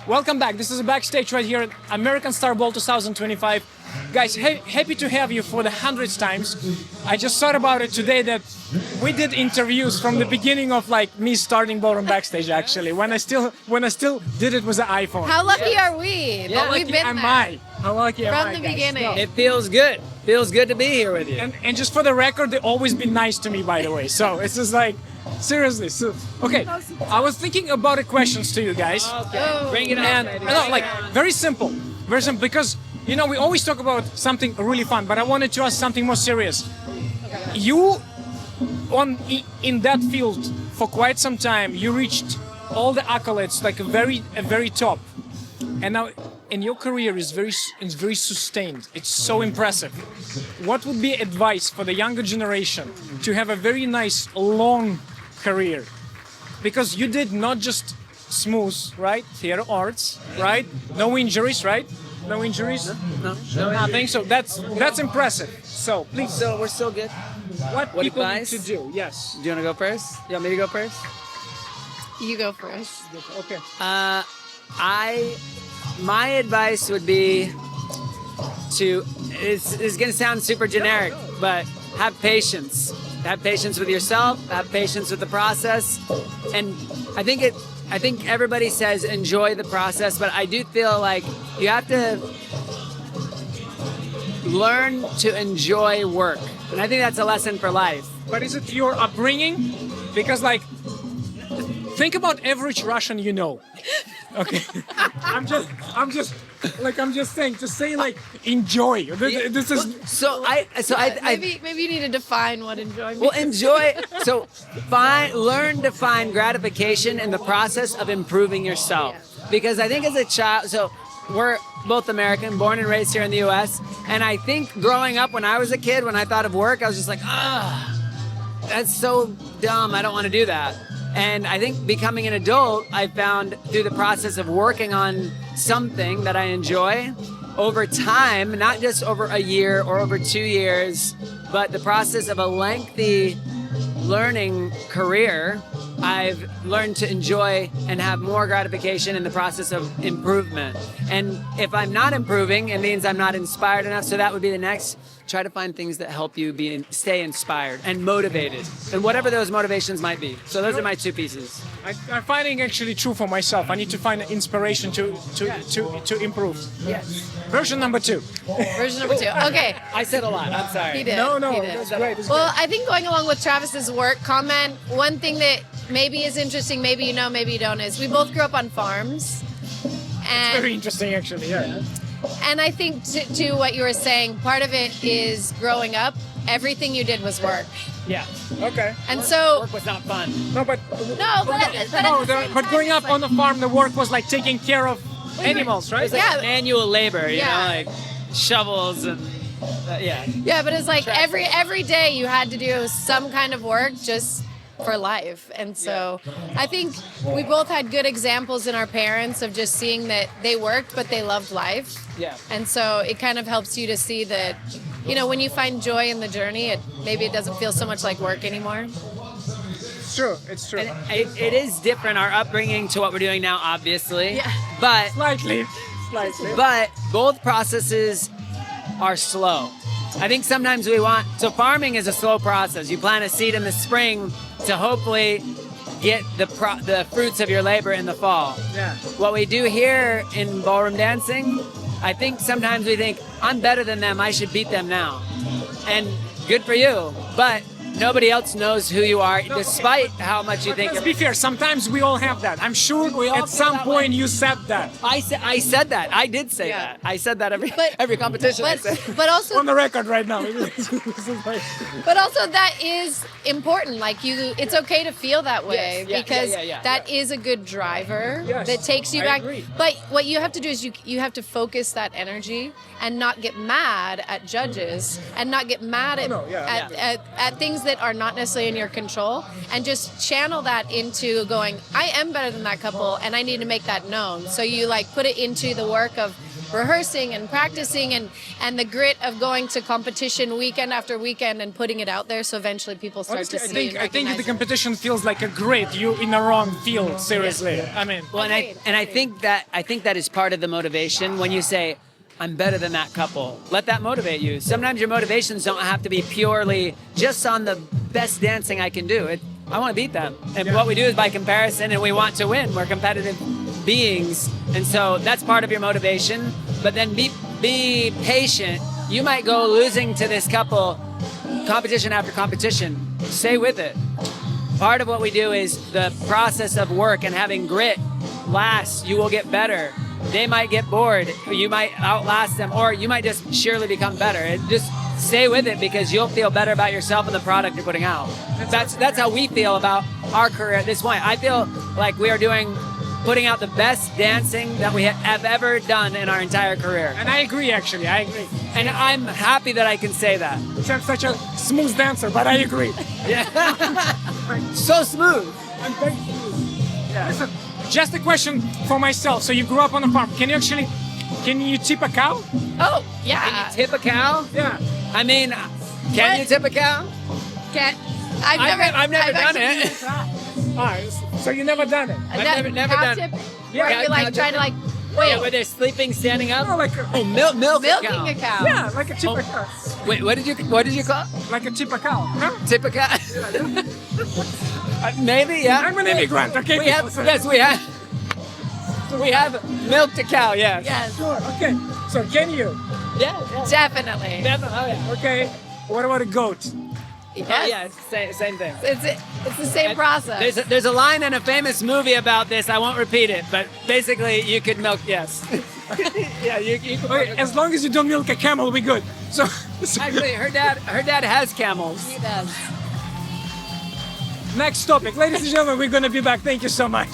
welcome back. This is a backstage right here at American Star Ball 2025. Guys, happy to have you for the 100th times. I just thought about it today that we did interviews from the beginning of like me starting Ballroom backstage. Actually, when I still did it with the iPhone. How lucky are we that we've been am there? I? How lucky am I? From the guys? beginning. No. It feels good. Feels good to be here with you. And just for the record, they always been nice to me, by the way. So it's just like, seriously. So, okay, I was thinking about the questions to you guys. Okay. Bring it on. And no, like very simple, because you know we always talk about something really fun, but I wanted to ask something more serious. You, in that field for quite some time, you reached all the accolades, like a very top, and now. And your career is very sustained. It's so impressive. What would be advice for the younger generation to have a very nice long career? Because you did not just smooth, right? Theater arts, right? No injuries, right? No injuries. No. Nothing. So that's impressive. So please. So we're still good. What people advice? need to do? Yes. Do you want to go first? You want me to go first? You go first. Okay. My advice would be it's going to sound super generic, but have patience. Have patience with yourself, have patience with the process. And I think everybody says enjoy the process, but I do feel like you have to learn to enjoy work. And I think that's a lesson for life. But is it your upbringing? Because like, think about average Russian you know. Okay, I'm just saying to say like enjoy. This is Maybe you need to define what enjoyment. Well, enjoy. So learn to find gratification in the process of improving yourself. Because I think as a child, so we're both American, born and raised here in the U.S. And I think growing up, when I was a kid, when I thought of work, I was just like, that's so dumb. I don't want to do that. And I think becoming an adult, I found through the process of working on something that I enjoy over time, not just over a year or over 2 years, but the process of a lengthy learning career, I've learned to enjoy and have more gratification in the process of improvement. And if I'm not improving, it means I'm not inspired enough. So that would be the next. Try to find things that help you stay inspired and motivated, and whatever those motivations might be. So those are my two pieces. I'm finding actually true for myself. I need to find inspiration to improve. Yes. Version number 2. Version number 2. Okay. I said a lot. I'm sorry. He did. No, He did. that's great. That's Well, I think going along with Travis's work comment, one thing that maybe is interesting, maybe you know, maybe you don't, is we both grew up on farms. And very interesting actually. Yeah. And I think to what you were saying, part of it is growing up, everything you did was work. Yeah. Okay. And so, Work was not fun. No, but but growing up on the farm, the work was like taking care of animals, right? It was like Yeah. manual labor, you Yeah. know, like shovels and yeah, but it's like every day you had to do some kind of work just for life. And so I think we both had good examples in our parents of just seeing that they worked, but they loved life. Yeah. And so it kind of helps you to see that, you know, when you find joy in the journey, maybe it doesn't feel so much like work anymore. It's true. It's true. And it is different, our upbringing to what we're doing now, obviously. Yeah. But Slightly. But both processes are slow. I think sometimes so farming is a slow process. You plant a seed in the spring to hopefully get the fruits of your labor in the fall. Yeah. What we do here in ballroom dancing, I think sometimes we think, I'm better than them, I should beat them now. And good for you, but nobody else knows who you are, despite how much you think. Let's be fair. Sometimes we all have that. I'm sure at some point you said that. I said that. I did say that. I said that every competition. I said. But also On the record right now. But also that is important. Like it's okay to feel that way because that is a good driver that takes you back. Agree. But what you have to do is you have to focus that energy and not get mad at judges and not get mad at things that are not necessarily in your control, and just channel that into going, I am better than that couple and I need to make that known. So you like put it into the work of rehearsing and practicing and the grit of going to competition weekend after weekend and putting it out there. So eventually people start Honestly, to see. I think the competition feels like a grid. You in the wrong field. Seriously, I mean. Well, and I think that is part of the motivation when you say, I'm better than that couple. Let that motivate you. Sometimes your motivations don't have to be purely just on the best dancing I can do. I want to beat them. And what we do is by comparison, and we want to win. We're competitive beings. And so that's part of your motivation. But then be patient. You might go losing to this couple competition after competition. Stay with it. Part of what we do is the process of work and having grit lasts. You will get better. They might get bored. You might outlast them, or you might just surely become better. Just stay with it because you'll feel better about yourself and the product you're putting out. That's how we feel about our career at this point. I feel like we are putting out the best dancing that we have ever done in our entire career. And I agree, actually. I agree. And I'm happy that I can say that. I'm such a smooth dancer, but I agree. Yeah. So smooth. I'm very smooth. Yeah. Listen, just a question for myself. So you grew up on a farm. Can you tip a cow? Oh, yeah. Can you tip a cow? Yeah. I mean, can you tip a cow? I've never done it. All right. So you never done it? I've never done it. Where Yeah, you're like trying to like, wait, Yeah, where they're sleeping, standing up. No, like milking milking a cow. yeah, like a tip a cow. Wait, what did you call it? Like a tip a cow. Huh? Tip a cow? Maybe, yeah. I'm an immigrant. Okay. We have milked a cow. Yes. Yes, Sure. Okay. So can you? Yeah. definitely. Definitely. Oh, yeah. Okay. What about a goat? Yes. Oh, yeah. It's same thing. It's the same process. There's a line in a famous movie about this. I won't repeat it, but basically you could milk. Yes. Yeah. You could Okay, as long as you don't milk a camel, we good. So Actually, her dad has camels. He does. next topic, ladies and gentlemen, we're gonna be back. Thank you so much.